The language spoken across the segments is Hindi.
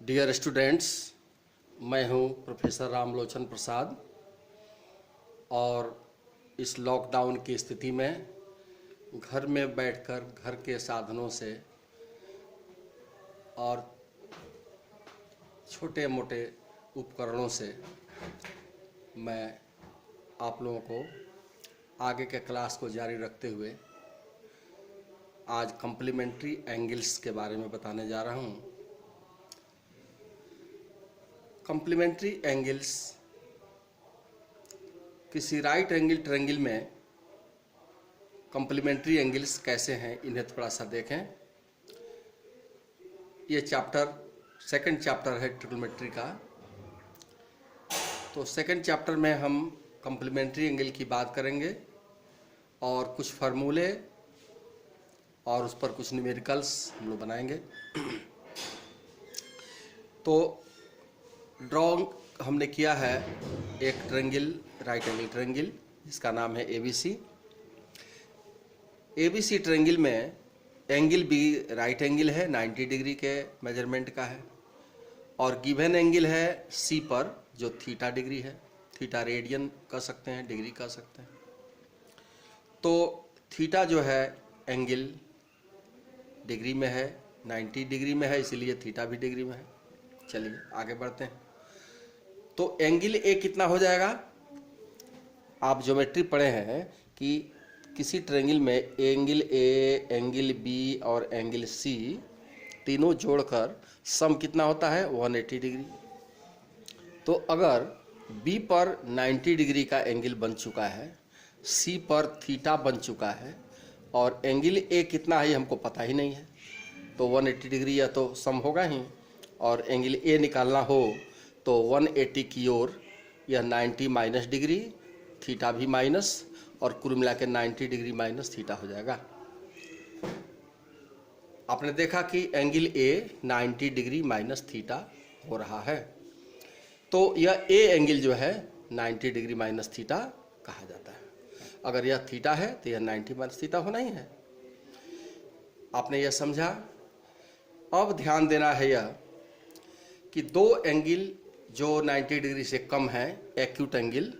डियर स्टूडेंट्स, मैं हूं प्रोफेसर रामलोचन प्रसाद और इस लॉकडाउन की स्थिति में घर में बैठकर घर के साधनों से और छोटे मोटे उपकरणों से मैं आप लोगों को आगे के क्लास को जारी रखते हुए आज कॉम्प्लीमेंट्री एंगल्स के बारे में बताने जा रहा हूं। कॉम्प्लीमेंट्री एंगल्स किसी राइट एंगल ट्रायंगल में कॉम्प्लीमेंट्री एंगल्स कैसे हैं, इन्हें थोड़ा सा देखें। ये सेकंड चैप्टर है ट्रिग्नोमेट्री का। तो सेकंड चैप्टर में हम कॉम्प्लीमेंट्री एंगल की बात करेंगे और कुछ फार्मूले और उस पर कुछ न्यूमेरिकल्स हम लोग बनाएंगे। तो ड्रॉ हमने किया है एक ट्रायंगल, राइट एंगल ट्रायंगल, जिसका नाम है एबीसी। एबीसी ट्रायंगल में एंगल बी राइट एंगल है, 90 डिग्री के मेजरमेंट का है, और गिवन एंगल है सी पर जो थीटा डिग्री है। थीटा रेडियन कह सकते हैं, डिग्री कह सकते हैं। तो थीटा जो है एंगल डिग्री में है, 90 डिग्री में है, इसीलिए थीटा भी डिग्री में है। चलिए आगे बढ़ते हैं। तो एंगल ए कितना हो जाएगा? आप ज्योमेट्री पढ़े हैं कि किसी ट्रायंगल में एंगल ए, एंगल बी और एंगल सी तीनों जोड़कर सम कितना होता है? 180 डिग्री। तो अगर बी पर 90 डिग्री का एंगल बन चुका है, सी पर थीटा बन चुका है और एंगल ए कितना है हमको पता ही नहीं है, तो 180 डिग्री या तो सम होगा ही। और एंगल ए निकालना हो तो 180 की ओर यह 90 माइनस डिग्री, थीटा भी माइनस, और कुल मिला के 90 डिग्री माइनस थीटा हो जाएगा। आपने देखा कि angle A 90 degree minus theta हो रहा है। तो यह ए एंगल जो है 90 डिग्री माइनस थीटा कहा जाता है। अगर यह थीटा है तो यह 90 माइनस थीटा होना ही है। आपने यह समझा। अब ध्यान देना है यह कि दो एंगल जो 90 डिग्री से कम है, एक्यूट एंगल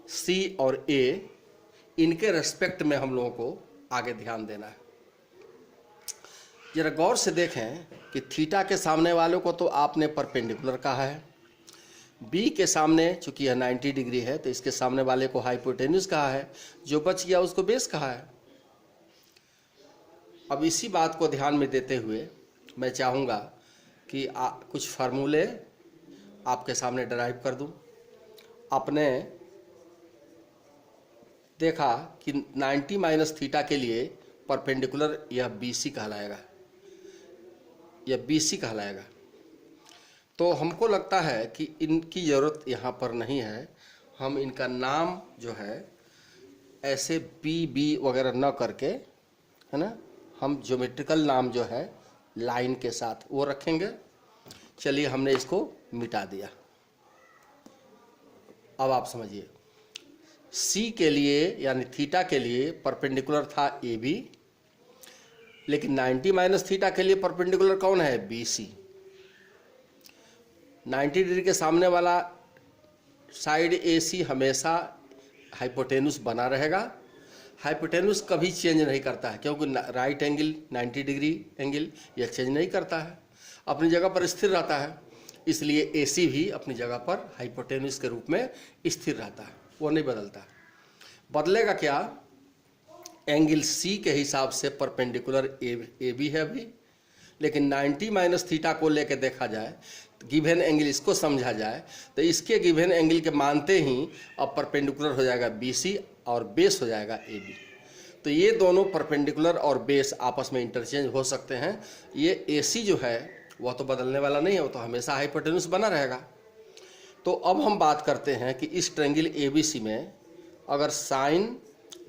सी और ए, इनके रेस्पेक्ट में हम लोगों को आगे ध्यान देना है। जरा गौर से देखें कि थीटा के सामने वालों को तो आपने परपेंडिकुलर कहा है, बी के सामने चूंकि यह 90 डिग्री है तो इसके सामने वाले को हाइपोटेन्यूज कहा है, जो बच गया उसको बेस कहा है। अब इसी बात को ध्यान में देते हुए मैं चाहूँगा कि कुछ फार्मूले आपके सामने डराइव कर दूं। आपने देखा कि 90 माइनस थीटा के लिए परपेंडिकुलर यह बीसी कहलाएगा, यह बीसी कहलाएगा। तो हमको लगता है कि इनकी ज़रूरत यहाँ पर नहीं है। हम इनका नाम जो है ऐसे बी बी वगैरह न करके, है ना, हम ज्योमेट्रिकल नाम जो है लाइन के साथ वो रखेंगे। चलिए हमने इसको मिटा दिया। अब आप समझिए, सी के लिए यानी थीटा के लिए परपेंडिकुलर था ए बी, लेकिन 90 माइनस थीटा के लिए परपेंडिकुलर कौन है? बी सी। 90 डिग्री के सामने वाला साइड ए सी हमेशा हाइपोटेन्यूज बना रहेगा। हाइपोटेन्यूज कभी चेंज नहीं करता है, क्योंकि राइट एंगल 90 डिग्री एंगल यह चेंज नहीं करता है, अपनी जगह पर स्थिर रहता है। इसलिए ए सी भी अपनी जगह पर हाइपोटेन्यूज के रूप में स्थिर रहता है, वो नहीं बदलता। बदलेगा क्या? एंगल सी के हिसाब से परपेंडिकुलर ए बी है अभी, लेकिन 90 माइनस थीटा को लेकर देखा जाए, गिवन एंगल इसको समझा जाए तो इसके गिवन एंगल के मानते ही अब परपेंडिकुलर हो जाएगा बी सी और बेस हो जाएगा ए बी। तो ये दोनों परपेंडिकुलर और बेस आपस में इंटरचेंज हो सकते हैं। ये ए सी जो है वह तो बदलने वाला नहीं है, वो तो हमेशा हाइपोटेन्यूज बना रहेगा। तो अब हम बात करते हैं कि इस ट्रायंगल ए बी सी में अगर साइन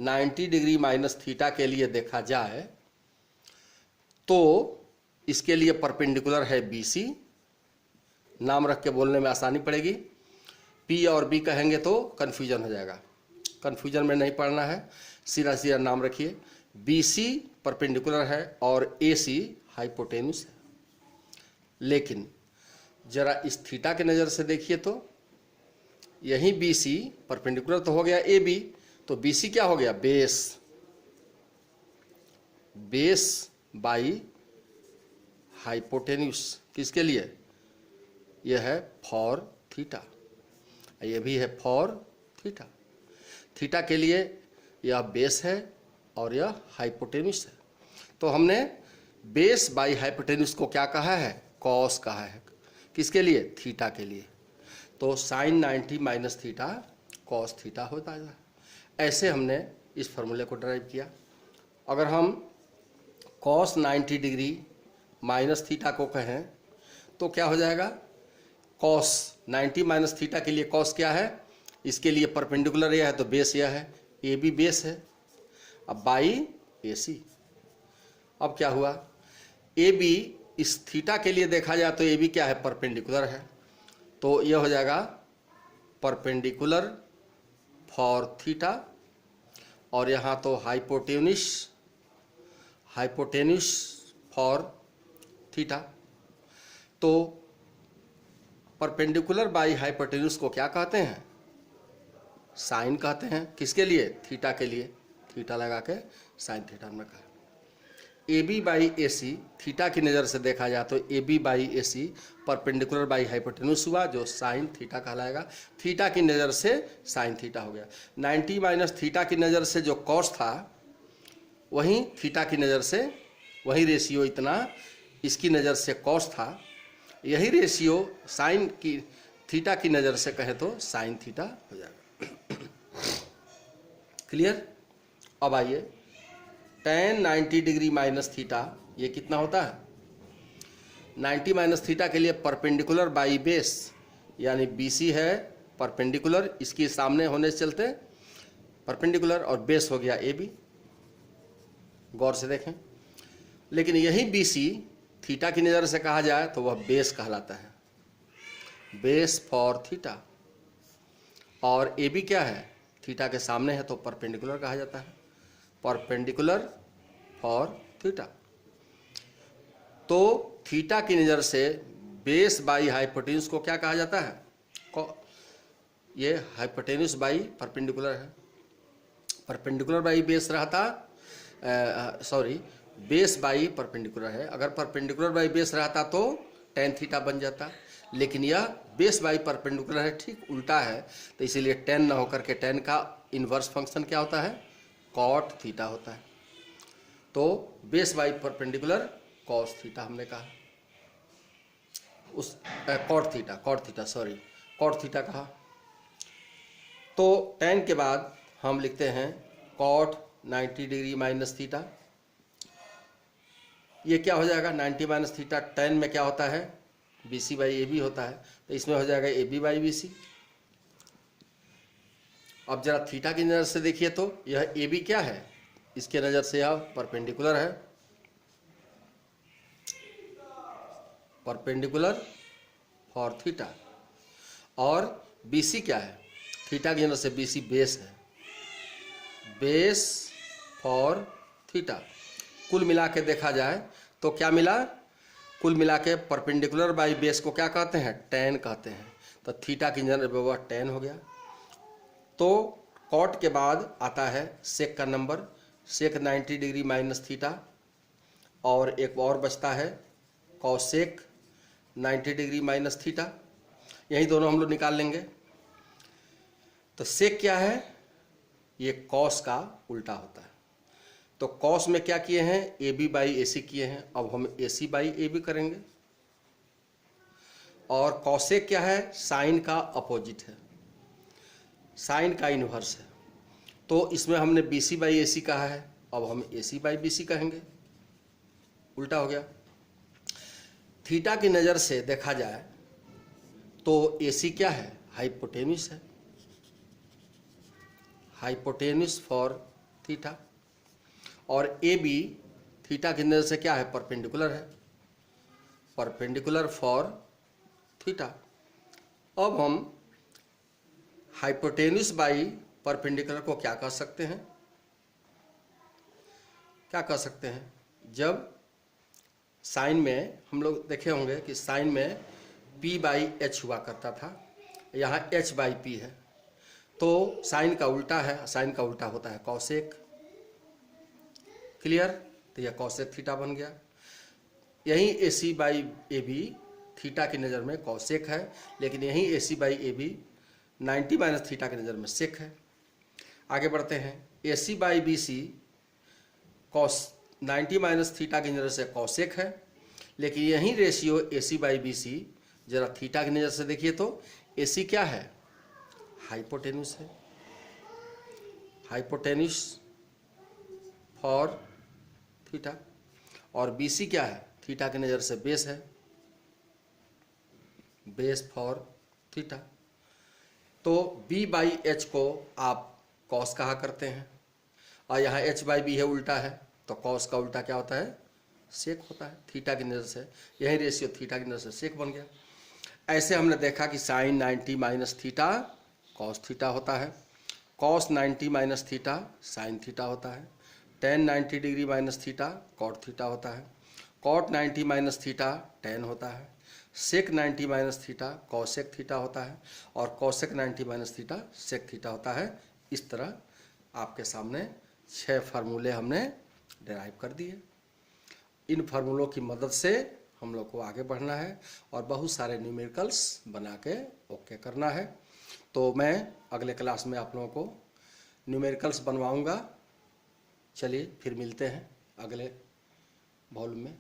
90 डिग्री माइनस थीटा के लिए देखा जाए तो इसके लिए परपेंडिकुलर है बी सी। नाम रख के बोलने में आसानी पड़ेगी। पी और बी कहेंगे तो कन्फ्यूजन हो जाएगा, कन्फ्यूजन में नहीं पढ़ना है, सीधा सीधा नाम रखिए। बी सी परपेंडिकुलर है और ए सी हाइपोटेन्यूज है। लेकिन जरा इस थीटा के नज़र से देखिए तो यही बी सी परपेंडिकुलर तो हो गया ए बी, तो बी सी क्या हो गया, बेस, बेस बाई हाइपोटेन्यूस। किसके लिए, यह है फॉर थीटा, यह भी है फॉर थीटा। थीटा के लिए यह बेस है और यह हाइपोटेन्यूस है। तो हमने बेस बाई हाइपोटेन्यूस को क्या कहा है, कॉस कहा है। किसके लिए, थीटा के लिए। तो sine 90 minus theta cos theta होता है। ऐसे हमने इस फॉर्मूले को ड्राइव किया। अगर हम कॉस 90 डिग्री माइनस थीटा को कहें तो क्या हो जाएगा, कॉस 90 माइनस थीटा के लिए कॉस क्या है, इसके लिए परपेंडिकुलर यह है तो बेस यह है, ए बी बेस है। अब बाई ए सी, अब क्या हुआ, ए बी इस थीटा के लिए देखा जाए तो ए बी क्या है, परपेंडिकुलर है, तो यह हो जाएगा परपेंडिकुलर फॉर थीटा, और यहाँ तो हाइपोटेन्यूस, हाइपोटेन्यूस फॉर थीटा। तो परपेंडिकुलर बाई हाइपोटेन्यूस को क्या कहते हैं, साइन कहते हैं। किसके लिए, थीटा के लिए, थीटा लगा के साइन थीटा में कहा। A B by A C theta की नज़र से देखा जाए तो A B by A C perpendicular by hypotenuse हुआ, जो साइन थीटा कहलाएगा। थीटा की नज़र से साइन थीटा हो गया। 90 माइनस थीटा की नज़र से जो कॉस था, वहीं थीटा की नज़र से वही रेशियो इतना इसकी नज़र से कॉस था, यही रेशियो साइन की थीटा की नज़र से कहे तो साइन थीटा हो जाएगा। क्लियर। अब आइए tan 90 डिग्री माइनस थीटा, ये कितना होता है, 90 माइनस थीटा के लिए परपेंडिकुलर बाई बेस, यानी बी सी है परपेंडिकुलर, इसके सामने होने से चलते परपेंडिकुलर, और बेस हो गया ए बी। गौर से देखें, लेकिन यही बी सी थीटा की नज़र से कहा जाए तो वह बेस कहलाता है, बेस फॉर थीटा। और ए बी क्या है, थीटा के सामने है तो परपेंडिकुलर कहा जाता है, परपेंडिकुलर फॉर थीटा। तो थीटा की नज़र से बेस बाई हाइपोटेन्यूस को क्या कहा जाता है, ये हाइपोटेन्यूस बाई परपेंडिकुलर है। परपेंडिकुलर बाई बेस रहता, बेस बाई परपेंडिकुलर है। अगर परपेंडिकुलर बाई बेस रहता तो टेन थीटा बन जाता, लेकिन यह बेस बाई परपेंडिकुलर है, ठीक उल्टा है, तो इसीलिए टेन ना होकर के टेन का इन्वर्स फंक्शन क्या होता है, कॉट थीटा होता है। तो base by perpendicular cos theta हमने कहा, उस कॉट थीटा कहा। तो टेन के बाद हम लिखते हैं कॉट 90 डिग्री माइनस थीटा। ये क्या हो जाएगा, 90 माइनस थीटा टेन में क्या होता है, B C by A B होता है, तो इसमें हो जाएगा A B by B C. अब जरा थीटा की नज़र से देखिए तो यह ए बी क्या है, इसके नज़र से यह परपेंडिकुलर है, परपेंडिकुलर फॉर थीटा। और बी सी क्या है, थीटा की नज़र से बी सी बेस है, बेस फॉर थीटा। कुल मिला के देखा जाए तो क्या मिला, कुल मिला के परपेंडिकुलर बाई बेस को क्या कहते हैं, टेन कहते हैं, तो थीटा की नज़र में वह टेन हो गया। तो कॉट के बाद आता है सेक का नंबर, सेक 90 डिग्री माइनस थीटा, और एक और बचता है कॉसेक 90 डिग्री माइनस थीटा। यही दोनों हम लोग निकाल लेंगे। तो सेक क्या है, ये कॉस का उल्टा होता है। तो कॉस में क्या किए हैं, ए बी बाई ए सी किए हैं, अब हम ए सी बाई ए बी करेंगे। और कॉसेक क्या है, साइन का अपोजिट है, साइन का इन्वर्स है, तो इसमें हमने बी सी बाई ए सी कहा है, अब हम ए सी बाई बी सी कहेंगे, उल्टा हो गया। थीटा की नज़र से देखा जाए तो ए सी क्या है, हाइपोटेन्यूस है, हाइपोटेन्यूस फॉर थीटा। और ए बी थीटा की नज़र से क्या है, परपेंडिकुलर है, परपेंडिकुलर फॉर थीटा। अब हम हाइपोटेन्यूस बाई परपेंडिकुलर को क्या कह सकते हैं, क्या कह सकते हैं, जब साइन में हम लोग देखे होंगे कि साइन में p/h हुआ करता था, यहाँ h/p है। तो साइन का उल्टा है, साइन का उल्टा होता है कॉसेक। क्लियर? तो यह कॉसेक थीटा बन गया। यहीं AC/AB थीटा की नज़र में कॉसेक है, लेकिन यहीं AC/AB 90 माइनस थीटा की नज़र में सेक है। आगे बढ़ते हैं। AC/BC कॉस 90 माइनस थीटा की नज़र से कॉसेक है, लेकिन यही रेशियो AC/BC जरा थीटा की नज़र से देखिए तो AC क्या है? हाइपोटेन्यूस है। Hypotenuse for theta. और BC क्या है? थीटा की नज़र से बेस है, बेस फॉर थीटा। तो B/H को आप कॉस कहा करते हैं, और यहाँ H/B है, उल्टा है, तो कॉस का उल्टा क्या होता है? सेक होता है। थीटा की नज़र से यही रेशियो थीटा की नज़र से सेक बन गया। ऐसे हमने देखा कि sine 90 minus theta cos theta होता है, cos 90 minus theta sine theta होता है, tan 90 degree minus theta cot theta होता है, कॉट 90 माइनस थीटा टेन होता है, sec 90 minus theta cosec theta होता है, और cosec 90 minus theta sec theta होता है। इस तरह आपके सामने 6 फार्मूले हमने डिराइव कर दिए। इन फार्मूलों की मदद से हम लोग को आगे बढ़ना है और बहुत सारे न्यूमेरिकल्स बना के ओके करना है। तो मैं अगले क्लास में आप लोगों को न्यूमेरिकल्स बनवाऊंगा। चलिए फिर मिलते हैं अगले वॉल्यूम में।